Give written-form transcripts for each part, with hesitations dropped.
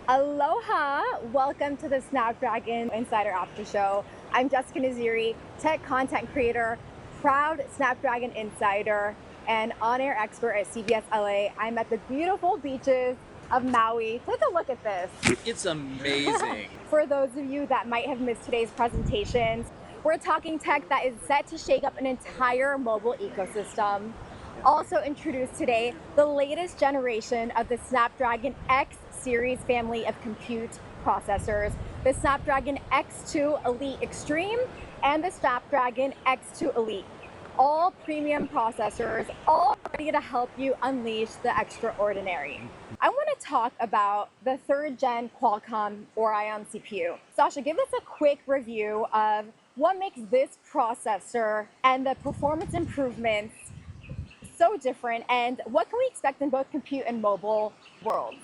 Aloha! Welcome to the Snapdragon Insider After Show. I'm Jessica Naziri, tech content creator, proud Snapdragon insider, and on-air expert at CBS LA. I'm at the beautiful beaches of Maui. Take a look at this. It's amazing. For those of you that might have missed today's presentations, we're talking tech that is set to shake up an entire mobile ecosystem. Also introduced today, the latest generation of the Snapdragon X series family of compute processors, the Snapdragon X2 Elite Extreme and the Snapdragon X2 Elite. All premium processors, all ready to help you unleash the extraordinary. I want to talk about the third gen Qualcomm Orion CPU. Sascha, give us a quick review of what makes this processor and the performance improvements so different, and what can we expect in both compute and mobile worlds?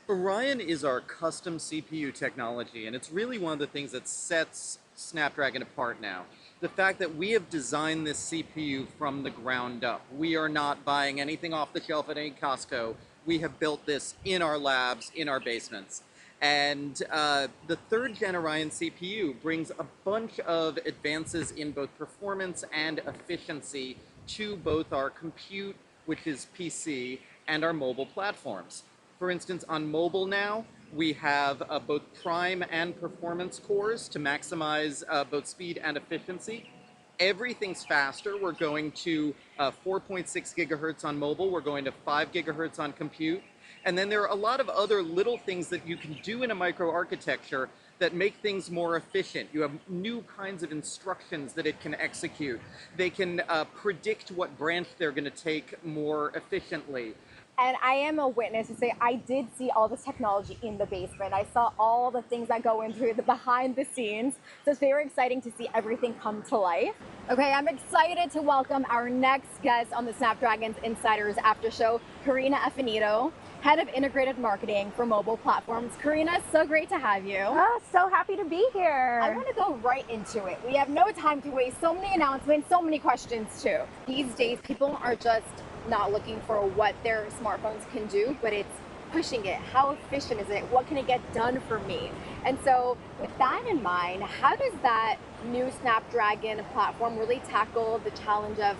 Orion is our custom CPU technology, and it's really one of the things that sets Snapdragon apart now. The fact that we have designed this CPU from the ground up. We are not buying anything off the shelf at any Costco. We have built this in our labs, in our basements. And the third gen Orion CPU brings a bunch of advances in both performance and efficiency to both our compute, which is PC, and our mobile platforms. For instance, on mobile now, we have both prime and performance cores to maximize both speed and efficiency. Everything's faster. We're going to 4.6 gigahertz on mobile. We're going to 5 gigahertz on compute. And then there are a lot of other little things that you can do in a microarchitecture that make things more efficient. You have new kinds of instructions that it can execute. They can predict what branch they're going to take more efficiently. And I am a witness to say I did see all this technology in the basement. I saw all the things that go into the behind the scenes. So it's very exciting to see everything come to life. Okay, I'm excited to welcome our next guest on the Snapdragons Insiders After Show, Carina Affinito, Head of Integrated Marketing for Mobile Platforms. Carina, so great to have you. Oh, so happy to be here. I want to go right into it. We have no time to waste. So many announcements, so many questions too. These days, people are just not looking for what their smartphones can do, but it's pushing it. How efficient is it? What can it get done for me? And so with that in mind, how does that new Snapdragon platform really tackle the challenge of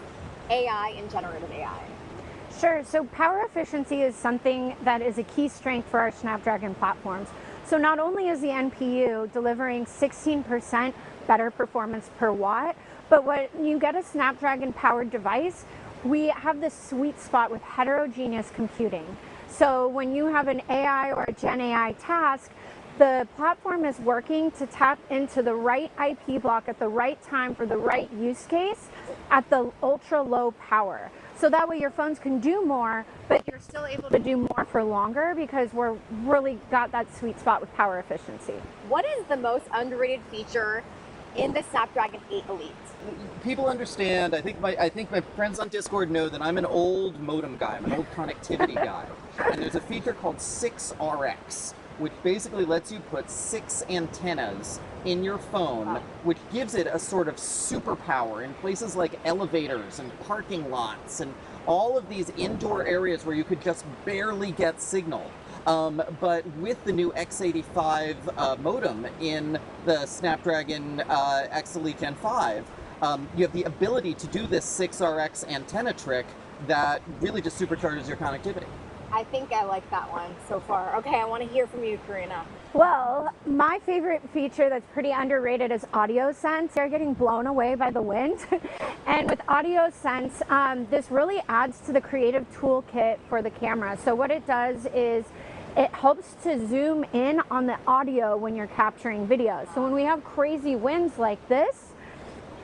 AI and generative AI? Sure. So power efficiency is something that is a key strength for our Snapdragon platforms. So not only is the NPU delivering 16% better performance per watt, but when you get a Snapdragon powered device, we have this sweet spot with heterogeneous computing. So when you have an AI or a Gen AI task, the platform is working to tap into the right IP block at the right time for the right use case at the ultra low power. So that way your phones can do more, but you're still able to do more for longer because we're really got that sweet spot with power efficiency. What is the most underrated feature in the Snapdragon 8 Elite? People understand, I think my friends on Discord know that I'm an old modem guy, I'm an old connectivity guy. And there's a feature called 6RX, which basically lets you put 6 antennas in your phone, which gives it a sort of superpower in places like elevators and parking lots and all of these indoor areas where you could just barely get signal. But with the new X85 modem in the Snapdragon X Elite Gen 5, you have the ability to do this 6RX antenna trick that really just supercharges your connectivity. I think I like that one so far. Okay, I want to hear from you, Carina. Well, my favorite feature that's pretty underrated is audio sense. They're getting blown away by the wind. And with audio sense, this really adds to the creative toolkit for the camera. So what it does is it helps to zoom in on the audio when you're capturing video. So when we have crazy winds like this,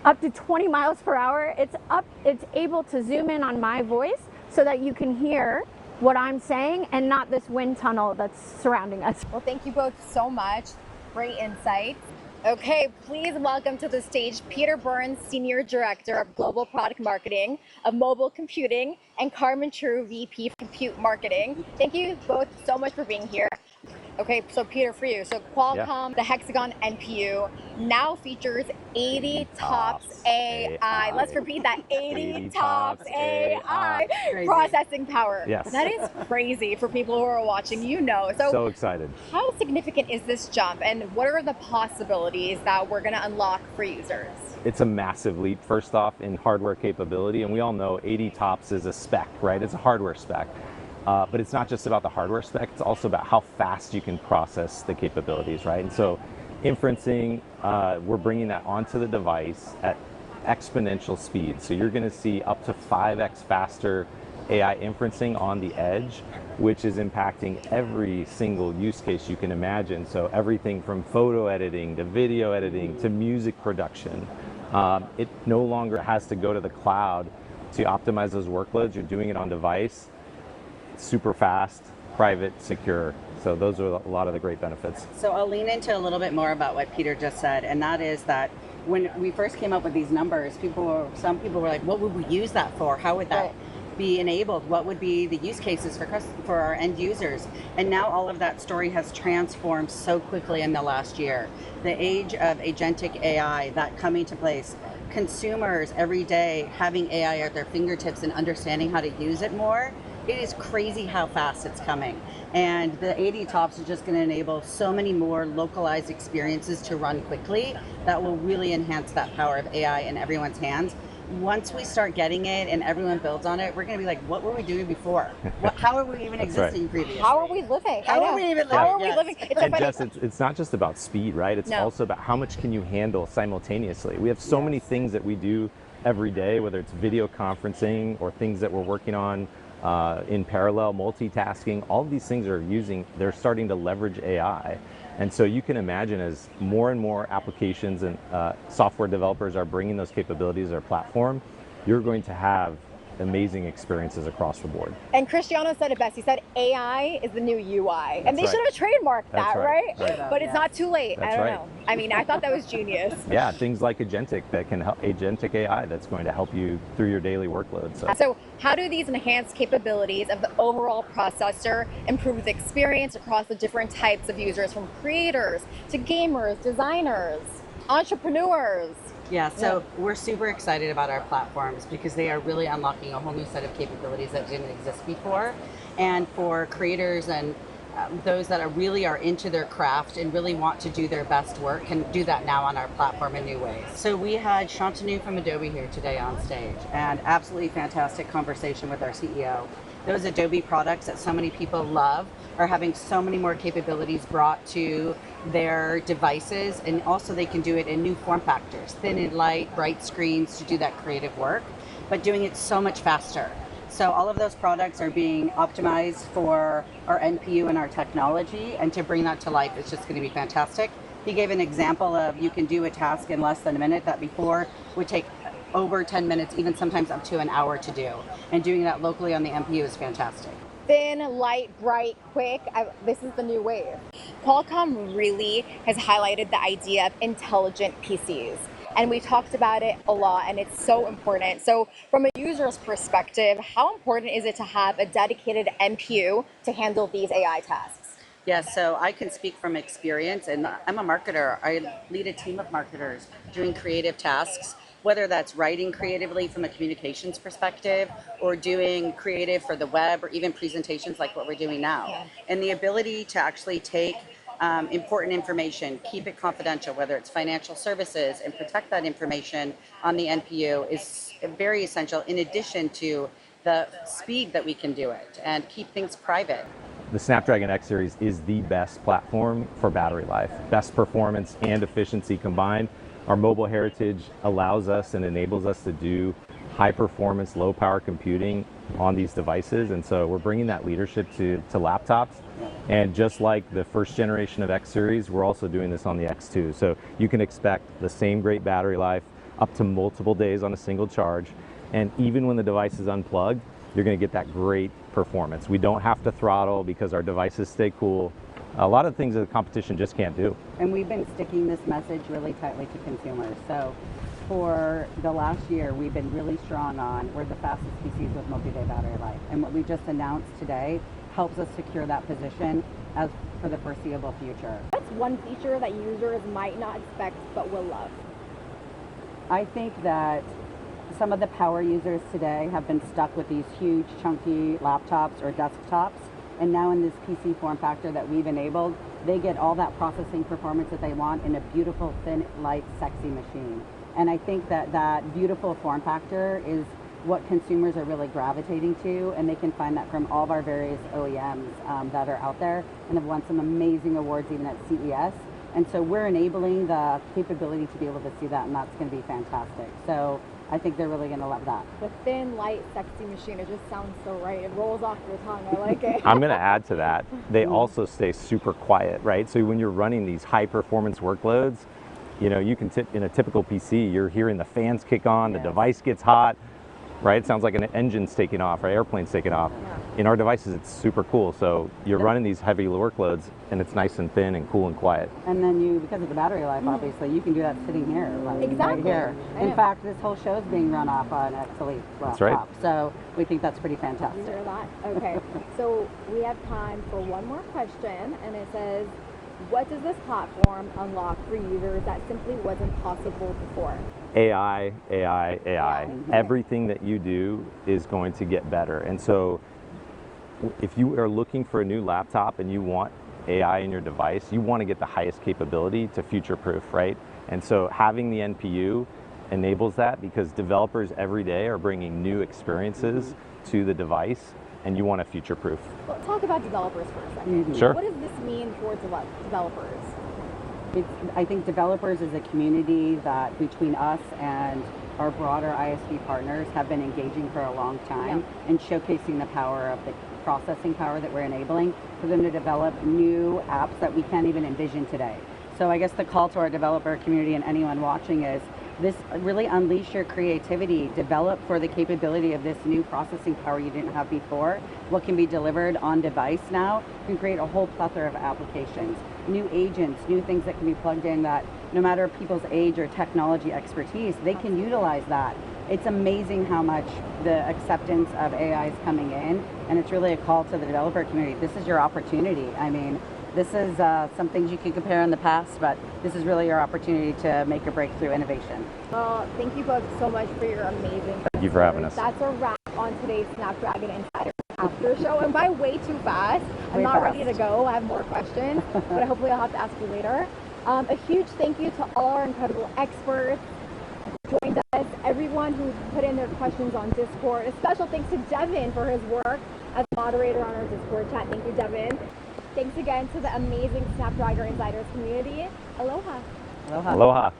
up to 20 miles per hour, it's able to zoom in on my voice so that you can hear what I'm saying and not this wind tunnel that's surrounding us. Well, thank you both so much. Great insights. Okay, please welcome to the stage Peter Burns, Senior Director of Global Product Marketing of Mobile Computing, and Carmen True, VP of Compute Marketing. Thank you both so much for being here. Okay, so Peter, for you, so Qualcomm, the Hexagon NPU now features 80 TOPS AI. Let's repeat that, 80 TOPS AI Crazy. processing power. Yes. That is crazy for people who are watching, you know. So excited. How significant is this jump, and what are the possibilities that we're going to unlock for users? It's a massive leap, first off, in hardware capability, and we all know 80 TOPS is a spec, right? It's a hardware spec. But it's not just about the hardware spec, it's also about how fast you can process the capabilities, right? And so inferencing, we're bringing that onto the device at exponential speed. So you're gonna see up to 5x faster AI inferencing on the edge, which is impacting every single use case you can imagine. So everything from photo editing to video editing to music production. It no longer has to go to the cloud to optimize those workloads. You're doing it on device. Super fast, private, secure. So those are a lot of the great benefits. So I'll lean into a little bit more about what Peter just said, and that is that when we first came up with these numbers, some people were like, what would we use that for? How would that be enabled? What would be the use cases for our end users? And now all of that story has transformed so quickly in the last year. The age of agentic AI, that coming to place, consumers every day having AI at their fingertips and understanding how to use it more. It is crazy how fast it's coming. And the 80 TOPS is just going to enable so many more localized experiences to run quickly that will really enhance that power of AI in everyone's hands. Once we start getting it and everyone builds on it, we're going to be like, what were we doing before? How are we even existing previously? How are we living? How are we even living? How are we living? And Jess, it's not just about speed, right? It's also about how much can you handle simultaneously. We have so many things that we do every day, whether it's video conferencing or things that we're working on in parallel, multitasking. All of these things they're starting to leverage AI. And so you can imagine as more and more applications and software developers are bringing those capabilities to our platform, you're going to have amazing experiences across the board. And Cristiano said it best. He said AI is the new UI. And they should have trademarked that, right? But it's not too late. I don't know. I mean, I thought that was genius. Yeah, things like agentic that can help, agentic AI that's going to help you through your daily workload. So how do these enhanced capabilities of the overall processor improve the experience across the different types of users, from creators to gamers, designers, entrepreneurs? Yeah, so we're super excited about our platforms because they are really unlocking a whole new set of capabilities that didn't exist before. And for creators and those that really are into their craft and really want to do their best work can do that now on our platform in new ways. So we had Shantanu from Adobe here today on stage, and absolutely fantastic conversation with our CEO. Those Adobe products that so many people love are having so many more capabilities brought to their devices, and also they can do it in new form factors, thin and light, bright screens to do that creative work, but doing it so much faster. So all of those products are being optimized for our NPU and our technology, and to bring that to life is just going to be fantastic. He gave an example of you can do a task in less than a minute that before would take over 10 minutes, even sometimes up to an hour to do. And doing that locally on the NPU is fantastic. Thin, light, bright, quick. This is the new wave. Qualcomm really has highlighted the idea of intelligent PCs. And we talked about it a lot, and it's so important. So from a user's perspective, how important is it to have a dedicated NPU to handle these AI tasks? Yeah, so I can speak from experience, and I'm a marketer. I lead a team of marketers doing creative tasks, whether that's writing creatively from a communications perspective or doing creative for the web or even presentations like what we're doing now. Yeah. And the ability to actually take important information, keep it confidential, whether it's financial services, and protect that information on the NPU is very essential, in addition to the speed that we can do it and keep things private. The Snapdragon X Series is the best platform for battery life. Best performance and efficiency combined. Our mobile heritage allows us and enables us to do high performance, low power computing on these devices. And so we're bringing that leadership to laptops. And just like the first generation of X Series, we're also doing this on the X2. So you can expect the same great battery life, up to multiple days on a single charge. And even when the device is unplugged, you're going to get that great performance. We don't have to throttle because our devices stay cool. A lot of things that the competition just can't do. And we've been sticking this message really tightly to consumers. So for the last year, we've been really strong on we're the fastest PCs with multi-day battery life. And what we just announced today helps us secure that position as for the foreseeable future. What's one feature that users might not expect but will love? I think that some of the power users today have been stuck with these huge chunky laptops or desktops, and now in this PC form factor that we've enabled, they get all that processing performance that they want in a beautiful, thin, light, sexy machine. And I think that that beautiful form factor is what consumers are really gravitating to, and they can find that from all of our various OEMs that are out there and have won some amazing awards even at CES. And so we're enabling the capability to be able to see that, and that's going to be fantastic. So I think they're really going to love that. The thin, light, sexy machine, it just sounds so right. It rolls off your tongue. I like it. I'm going to add to that. They also stay super quiet, right? So when you're running these high performance workloads, you know, you can in a typical PC, you're hearing the fans kick on, the device gets hot, right? It sounds like an engine's taking off, or airplane's taking off. Yeah. In our devices, it's super cool. So you're running these heavy workloads, and it's nice and thin and cool and quiet. And then you, because of the battery life, obviously, you can do that sitting here, like Exactly. right here. In fact, this whole show is being run off on Elite laptop. That's right. So we think that's pretty You fantastic. hear that? Okay. So we have time for one more question, and it says, what does this platform unlock for users that simply wasn't possible before? AI. Yeah. Everything that you do is going to get better. And so if you are looking for a new laptop and you want AI in your device, you want to get the highest capability to future-proof, right? And so having the NPU enables that, because developers every day are bringing new experiences to the device, and you want to future-proof. Well, talk about developers for a second. Sure. What does this mean for developers? I think developers is a community that between us and our broader ISV partners have been engaging for a long time and showcasing the power of the processing power that we're enabling for them to develop new apps that we can't even envision today. So I guess the call to our developer community and anyone watching is this: really unleash your creativity, develop for the capability of this new processing power you didn't have before. What can be delivered on device now can create a whole plethora of applications, new agents, new things that can be plugged in that no matter people's age or technology expertise, they can utilize that. It's amazing how much the acceptance of AI is coming in, and it's really a call to the developer community. This is your opportunity. I mean, this is some things you can compare in the past, but this is really your opportunity to make a breakthrough innovation. Well, thank you both so much for your amazing Thank you for having us. That's a wrap on today's Snapdragon Insider After Show. And by way too fast, I'm Way not fast. ready to go. I have more questions, but hopefully I'll have to ask you later. A huge thank you to all our incredible experts who joined us, everyone who put in their questions on Discord. A special thanks to Devin for his work as moderator on our Discord chat. Thank you, Devin. Thanks again to the amazing Snapdragon Insiders community. Aloha. Aloha. Aloha.